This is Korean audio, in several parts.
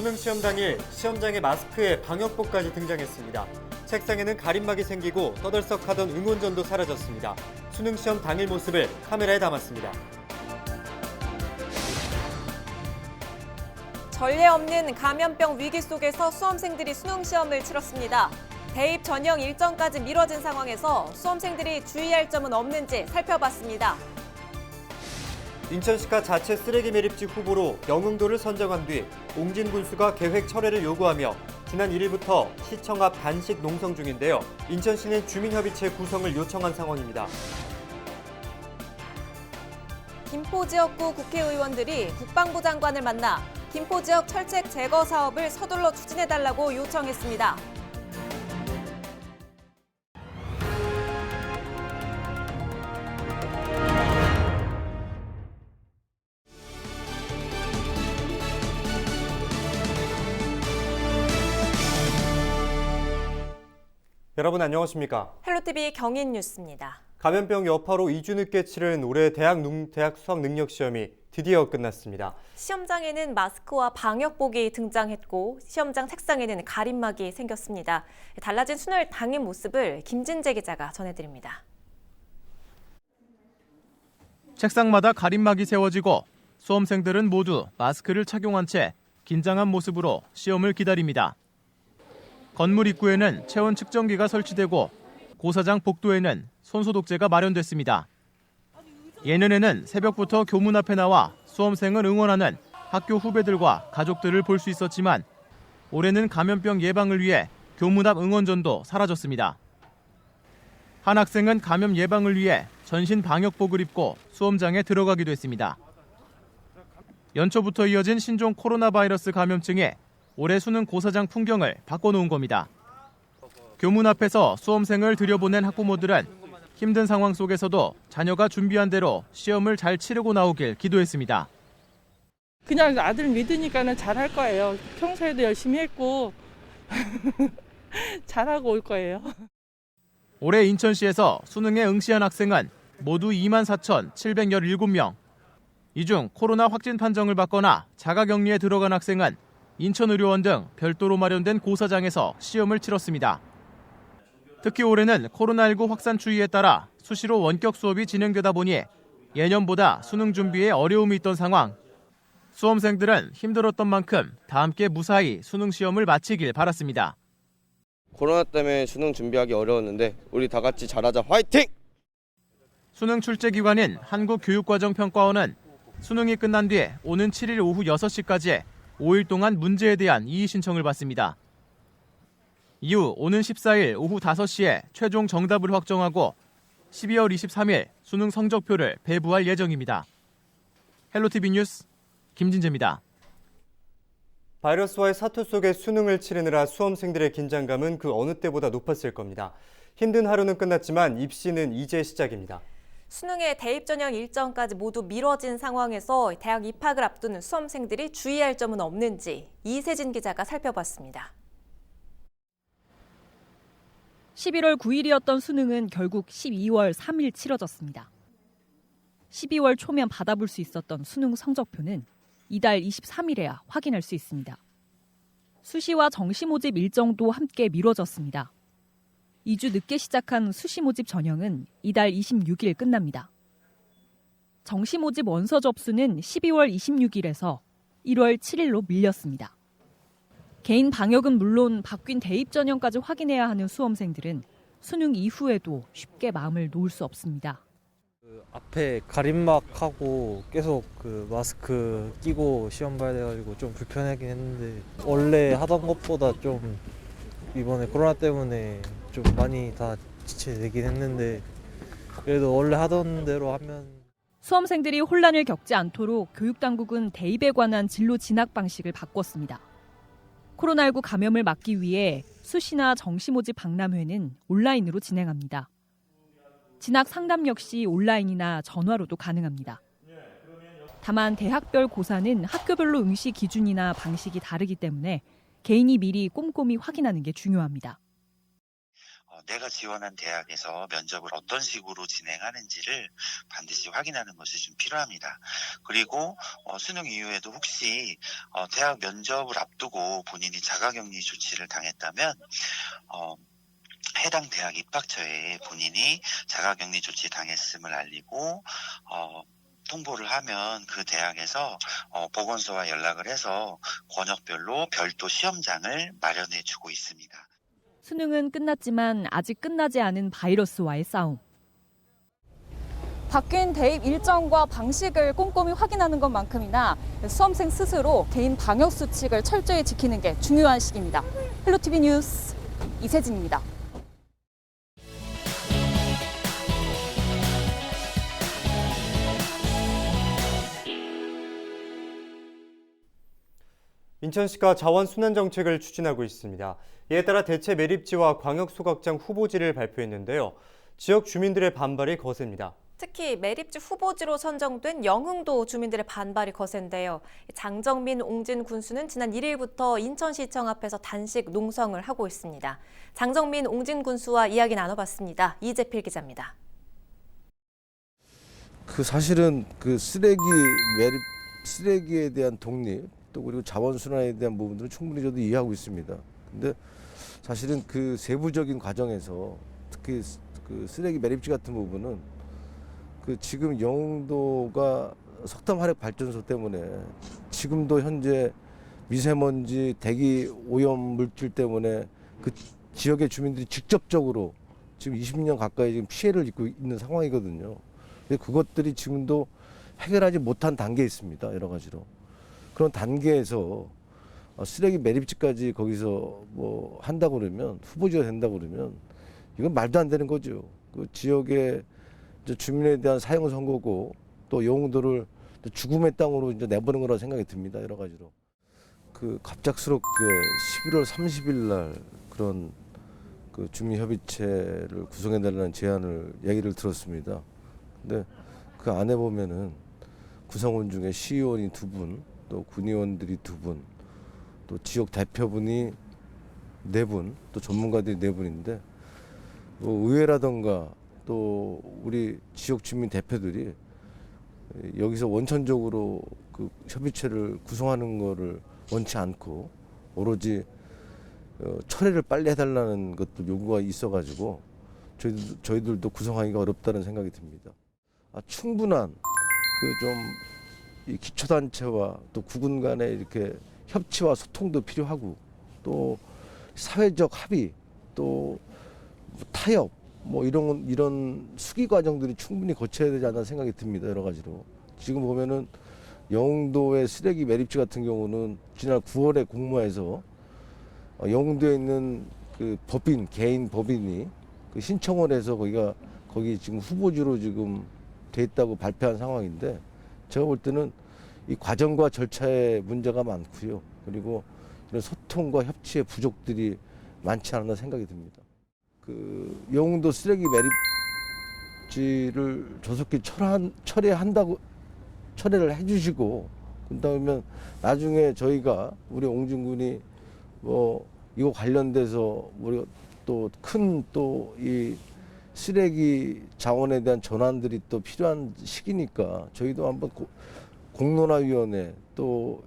수능 시험 당일 시험장에 마스크에 방역복까지 등장했습니다. 책상에는 가림막이 생기고 떠들썩하던 응원전도 사라졌습니다. 수능 시험 당일 모습을 카메라에 담았습니다. 전례 없는 감염병 위기 속에서 수험생들이 수능 시험을 치렀습니다. 대입 전형 일정까지 미뤄진 상황에서 수험생들이 주의할 점은 없는지 살펴봤습니다. 인천시가 자체 쓰레기 매립지 후보로 영흥도를 선정한 뒤 옹진 군수가 계획 철회를 요구하며 지난 1일부터 시청 앞 단식 농성 중인데요. 인천시는 주민협의체 구성을 요청한 상황입니다. 김포 지역구 국회의원들이 국방부 장관을 만나 김포 지역 철책 제거 사업을 서둘러 추진해달라고 요청했습니다. 여러분 안녕하십니까? 헬로티비 경인 뉴스입니다. 감염병 여파로 2주 늦게 치른 올해 대학 수학 능력 시험이 드디어 끝났습니다. 시험장에는 마스크와 방역복이 등장했고 시험장 책상에는 가림막이 생겼습니다. 달라진 수능 당일 모습을 김진재 기자가 전해드립니다. 책상마다 가림막이 세워지고 수험생들은 모두 마스크를 착용한 채 긴장한 모습으로 시험을 기다립니다. 건물 입구에는 체온 측정기가 설치되고 고사장 복도에는 손소독제가 마련됐습니다. 예년에는 새벽부터 교문 앞에 나와 수험생을 응원하는 학교 후배들과 가족들을 볼 수 있었지만 올해는 감염병 예방을 위해 교문 앞 응원전도 사라졌습니다. 한 학생은 감염 예방을 위해 전신 방역복을 입고 수험장에 들어가기도 했습니다. 연초부터 이어진 신종 코로나 바이러스 감염증에 올해 수능 고사장 풍경을 바꿔놓은 겁니다. 교문 앞에서 수험생을 들여보낸 학부모들은 힘든 상황 속에서도 자녀가 준비한 대로 시험을 잘 치르고 나오길 기도했습니다. 그냥 아들 믿으니까는 잘할 거예요. 평소에도 열심히 했고 잘하고 올 거예요. 올해 인천시에서 수능에 응시한 학생은 모두 24,717명. 이 중 코로나 확진 판정을 받거나 자가격리에 들어간 학생은 인천의료원 등 별도로 마련된 고사장에서 시험을 치렀습니다. 특히 올해는 코로나19 확산 추이에 따라 수시로 원격 수업이 진행되다 보니 예년보다 수능 준비에 어려움이 있던 상황. 수험생들은 힘들었던 만큼 다 함께 무사히 수능 시험을 마치길 바랐습니다. 코로나 때문에 수능 준비하기 어려웠는데 우리 다 같이 잘하자. 화이팅! 수능 출제기관인 한국교육과정평가원은 수능이 끝난 뒤 오는 7일 오후 6시까지 5일 동안 문제에 대한 이의 신청을 받습니다. 이후 오는 14일 오후 5시에 최종 정답을 확정하고 12월 23일 수능 성적표를 배부할 예정입니다. 헬로티비 뉴스 김진재입니다. 바이러스와의 사투 속에 수능을 치르느라 수험생들의 긴장감은 그 어느 때보다 높았을 겁니다. 힘든 하루는 끝났지만 입시는 이제 시작입니다. 수능의 대입 전형 일정까지 모두 미뤄진 상황에서 대학 입학을 앞두는 수험생들이 주의할 점은 없는지 이세진 기자가 살펴봤습니다. 11월 9일이었던 수능은 결국 12월 3일 치러졌습니다. 12월 초면 받아볼 수 있었던 수능 성적표는 이달 23일에야 확인할 수 있습니다. 수시와 정시 모집 일정도 함께 미뤄졌습니다. 2주 늦게 시작한 수시 모집 전형은 이달 26일 끝납니다. 정시 모집 원서 접수는 12월 26일에서 1월 7일로 밀렸습니다. 개인 방역은 물론 바뀐 대입 전형까지 확인해야 하는 수험생들은 수능 이후에도 쉽게 마음을 놓을 수 없습니다. 앞에 가림막하고 계속 마스크 끼고 시험 봐야 돼가지고 좀 불편하긴 했는데 원래 하던 것보다 좀 이번에 코로나 때문에 좀 많이 다 지체되긴 했는데 그래도 원래 하던 대로 하면. 수험생들이 혼란을 겪지 않도록 교육당국은 대입에 관한 진로 진학 방식을 바꿨습니다. 코로나19 감염을 막기 위해 수시나 정시 모집 박람회는 온라인으로 진행합니다. 진학 상담 역시 온라인이나 전화로도 가능합니다. 다만 대학별 고사는 학교별로 응시 기준이나 방식이 다르기 때문에 개인이 미리 꼼꼼히 확인하는 게 중요합니다. 내가 지원한 대학에서 면접을 어떤 식으로 진행하는지를 반드시 확인하는 것이 좀 필요합니다. 그리고 수능 이후에도 혹시 대학 면접을 앞두고 본인이 자가격리 조치를 당했다면 해당 대학 입학처에 본인이 자가격리 조치 당했음을 알리고 통보를 하면 그 대학에서 보건소와 연락을 해서 권역별로 별도 시험장을 마련해 주고 있습니다. 수능은 끝났지만 아직 끝나지 않은 바이러스와의 싸움. 바뀐 대입 일정과 방식을 꼼꼼히 확인하는 것만큼이나 수험생 스스로 개인 방역 수칙을 철저히 지키는 게 중요한 시기입니다. 헬로티비 뉴스 이세진입니다. 인천시가 자원 순환 정책을 추진하고 있습니다. 이에 따라 대체 매립지와 광역 소각장 후보지를 발표했는데요. 지역 주민들의 반발이 거셉니다. 특히 매립지 후보지로 선정된 영흥도 주민들의 반발이 거센데요. 장정민, 옹진 군수는 지난 1일부터 인천시청 앞에서 단식 농성을 하고 있습니다. 장정민, 옹진 군수와 이야기 나눠봤습니다. 이재필 기자입니다. 사실은 쓰레기에 대한 독립 또 그리고 자원순환에 대한 부분들은 충분히 저도 이해하고 있습니다. 근데 사실은 그 세부적인 과정에서 특히 쓰레기 매립지 같은 부분은 지금 영흥도가 석탄 화력 발전소 때문에 지금도 현재 미세먼지, 대기 오염 물질 때문에 그 지역의 주민들이 직접적으로 지금 20년 가까이 지금 피해를 입고 있는 상황이거든요. 근데 그것들이 지금도 해결하지 못한 단계에 있습니다. 여러 가지로. 그런 단계에서 쓰레기 매립지까지 거기서 뭐 한다고 그러면 후보지가 된다고 그러면 이건 말도 안 되는 거죠. 그 지역의 주민에 대한 사형 선고고 또 영흥도를 죽음의 땅으로 이제 내보는 거라고 생각이 듭니다. 여러 가지로. 갑작스럽게 11월 30일 날 그런 주민협의체를 구성해달라는 제안을 얘기를 들었습니다. 근데 그 안에 보면은 구성원 중에 시의원이 2분, 또 군의원들이 2분, 또 지역 대표분이 4분, 또 전문가들이 4분인데 의회라던가 또 우리 지역 주민 대표들이 여기서 원천적으로 협의체를 구성하는 거를 원치 않고 오로지 철회를 빨리 해달라는 것도 요구가 있어가지고 저희들도 구성하기가 어렵다는 생각이 듭니다. 충분한 이 기초단체와 또 구군 간의 이렇게 협치와 소통도 필요하고 또 사회적 합의 또 타협 이런 수기 과정들이 충분히 거쳐야 되지 않나 생각이 듭니다. 여러 가지로. 지금 보면은 영흥도의 쓰레기 매립지 같은 경우는 지난 9월에 공모해서 영흥도에 있는 개인 법인이 신청을 해서 거기 지금 후보지로 지금 돼 있다고 발표한 상황인데 제가 볼 때는 이 과정과 절차에 문제가 많고요. 그리고 이런 소통과 협치의 부족들이 많지 않나 생각이 듭니다. 영흥도 쓰레기 매립지를 조속히 철회를 해주시고 그다음에 나중에 저희가 우리 옹진군이 이거 관련돼서 우리가 또 큰 이 쓰레기 자원에 대한 전환들이 또 필요한 시기니까 저희도 한번 공론화위원회 또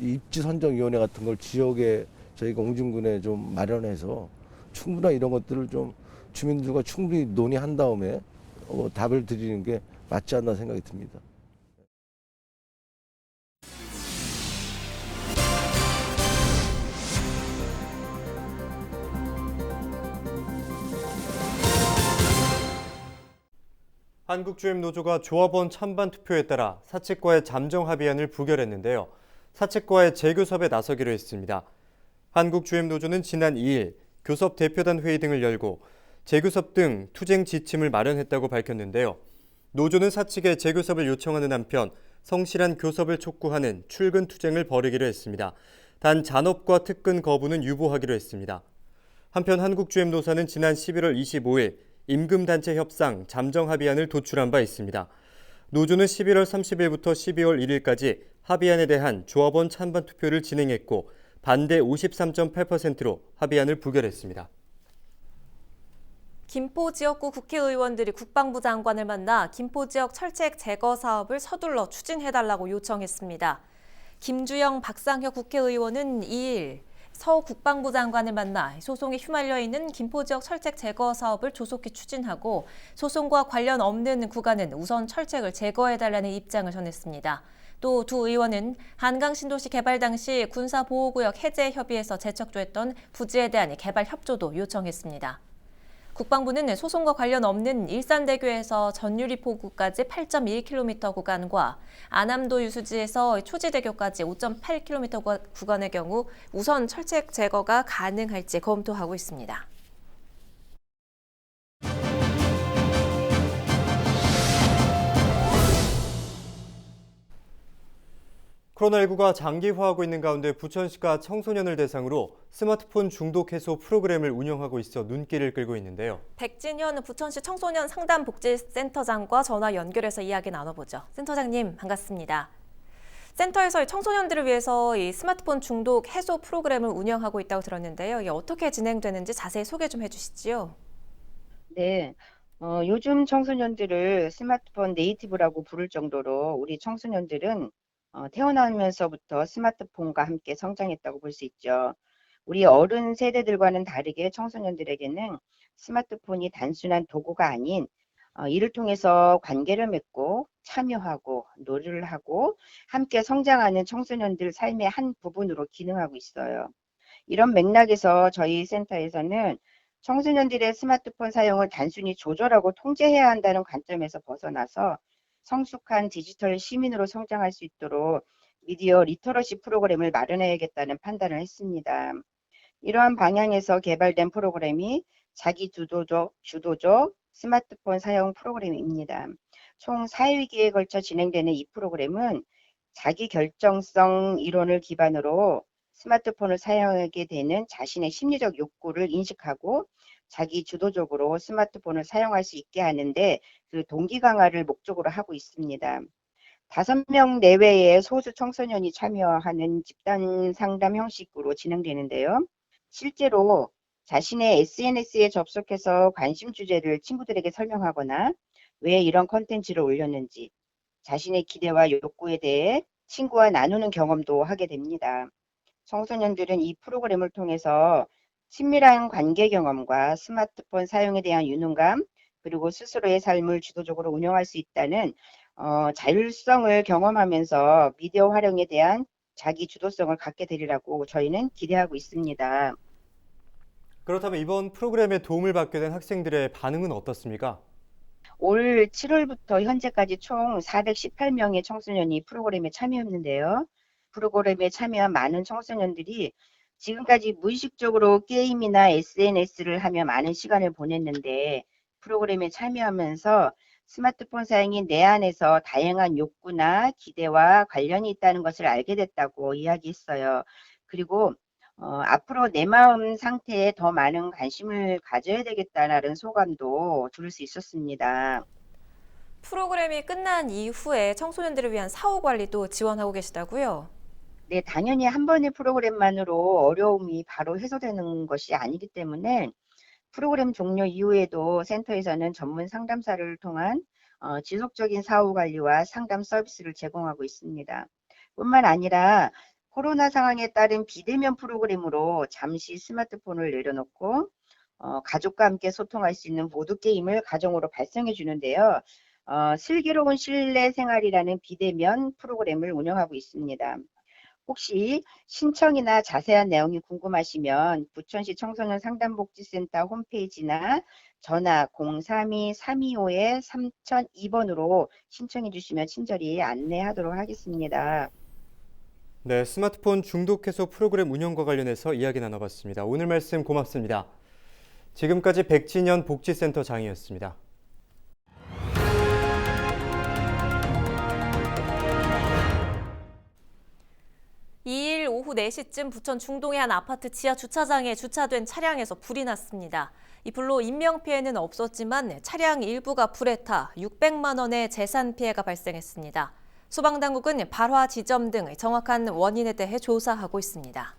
입지선정위원회 같은 걸 지역에 저희가 옹진군에 좀 마련해서 충분한 이런 것들을 좀 주민들과 충분히 논의한 다음에 답을 드리는 게 맞지 않나 생각이 듭니다. 한국주임노조가 조합원 찬반 투표에 따라 사측과의 잠정 합의안을 부결했는데요. 사측과의 재교섭에 나서기로 했습니다. 한국주임노조는 지난 2일 교섭 대표단 회의 등을 열고 재교섭 등 투쟁 지침을 마련했다고 밝혔는데요. 노조는 사측에 재교섭을 요청하는 한편 성실한 교섭을 촉구하는 출근 투쟁을 벌이기로 했습니다. 단 잔업과 특근 거부는 유보하기로 했습니다. 한편 한국주임노사는 지난 11월 25일 임금단체 협상 잠정 합의안을 도출한 바 있습니다. 노조는 11월 30일부터 12월 1일까지 합의안에 대한 조합원 찬반 투표를 진행했고 반대 53.8%로 합의안을 부결했습니다. 김포 지역구 국회의원들이 국방부 장관을 만나 김포 지역 철책 제거 사업을 서둘러 추진해달라고 요청했습니다. 김주영, 박상혁 국회의원은 2일 서 국방부 장관을 만나 소송에 휘말려 있는 김포 지역 철책 제거 사업을 조속히 추진하고 소송과 관련 없는 구간은 우선 철책을 제거해달라는 입장을 전했습니다. 또 두 의원은 한강 신도시 개발 당시 군사보호구역 해제 협의에서 재척조했던 부지에 대한 개발 협조도 요청했습니다. 국방부는 소송과 관련 없는 일산대교에서 전유리포구까지 8.1km 구간과 안암도 유수지에서 초지대교까지 5.8km 구간의 경우 우선 철책 제거가 가능할지 검토하고 있습니다. 코로나19가 장기화하고 있는 가운데 부천시가 청소년을 대상으로 스마트폰 중독 해소 프로그램을 운영하고 있어 눈길을 끌고 있는데요. 백진현 부천시 청소년 상담복지센터장과 전화 연결해서 이야기 나눠보죠. 센터장님 반갑습니다. 센터에서 청소년들을 위해서 이 스마트폰 중독 해소 프로그램을 운영하고 있다고 들었는데요. 이게 어떻게 진행되는지 자세히 소개 좀 해주시지요. 네. 요즘 청소년들을 스마트폰 네이티브라고 부를 정도로 우리 청소년들은 태어나면서부터 스마트폰과 함께 성장했다고 볼 수 있죠. 우리 어른 세대들과는 다르게 청소년들에게는 스마트폰이 단순한 도구가 아닌 이를 통해서 관계를 맺고 참여하고 놀이를 하고 함께 성장하는 청소년들 삶의 한 부분으로 기능하고 있어요. 이런 맥락에서 저희 센터에서는 청소년들의 스마트폰 사용을 단순히 조절하고 통제해야 한다는 관점에서 벗어나서 성숙한 디지털 시민으로 성장할 수 있도록 미디어 리터러시 프로그램을 마련해야겠다는 판단을 했습니다. 이러한 방향에서 개발된 프로그램이 자기 주도적 스마트폰 사용 프로그램입니다. 총 4일기에 걸쳐 진행되는 이 프로그램은 자기 결정성 이론을 기반으로 스마트폰을 사용하게 되는 자신의 심리적 욕구를 인식하고 자기 주도적으로 스마트폰을 사용할 수 있게 하는데 그 동기 강화를 목적으로 하고 있습니다. 5명 내외의 소수 청소년이 참여하는 집단 상담 형식으로 진행되는데요. 실제로 자신의 SNS에 접속해서 관심 주제를 친구들에게 설명하거나 왜 이런 컨텐츠를 올렸는지 자신의 기대와 욕구에 대해 친구와 나누는 경험도 하게 됩니다. 청소년들은 이 프로그램을 통해서 친밀한 관계 경험과 스마트폰 사용에 대한 유능감 그리고 스스로의 삶을 주도적으로 운영할 수 있다는 자율성을 경험하면서 미디어 활용에 대한 자기 주도성을 갖게 되리라고 저희는 기대하고 있습니다. 그렇다면 이번 프로그램에 도움을 받게 된 학생들의 반응은 어떻습니까? 올 7월부터 현재까지 총 418명의 청소년이 프로그램에 참여했는데요. 프로그램에 참여한 많은 청소년들이 지금까지 무의식적으로 게임이나 SNS를 하며 많은 시간을 보냈는데 프로그램에 참여하면서 스마트폰 사용이 내 안에서 다양한 욕구나 기대와 관련이 있다는 것을 알게 됐다고 이야기했어요. 그리고 앞으로 내 마음 상태에 더 많은 관심을 가져야 되겠다는 소감도 들을 수 있었습니다. 프로그램이 끝난 이후에 청소년들을 위한 사후 관리도 지원하고 계시다고요? 네, 당연히 한 번의 프로그램만으로 어려움이 바로 해소되는 것이 아니기 때문에 프로그램 종료 이후에도 센터에서는 전문 상담사를 통한 지속적인 사후 관리와 상담 서비스를 제공하고 있습니다. 뿐만 아니라 코로나 상황에 따른 비대면 프로그램으로 잠시 스마트폰을 내려놓고 가족과 함께 소통할 수 있는 보드게임을 가정으로 발송해 주는데요. 슬기로운 실내 생활이라는 비대면 프로그램을 운영하고 있습니다. 혹시 신청이나 자세한 내용이 궁금하시면 부천시 청소년 상담복지센터 홈페이지나 전화 032-325-3002번으로 신청해 주시면 친절히 안내하도록 하겠습니다. 네, 스마트폰 중독 해소 프로그램 운영과 관련해서 이야기 나눠봤습니다. 오늘 말씀 고맙습니다. 지금까지 백진현 복지센터장이었습니다. 2일 오후 4시쯤 부천 중동의 한 아파트 지하 주차장에 주차된 차량에서 불이 났습니다. 이 불로 인명피해는 없었지만 차량 일부가 불에 타 600만 원의 재산 피해가 발생했습니다. 소방당국은 발화 지점 등 정확한 원인에 대해 조사하고 있습니다.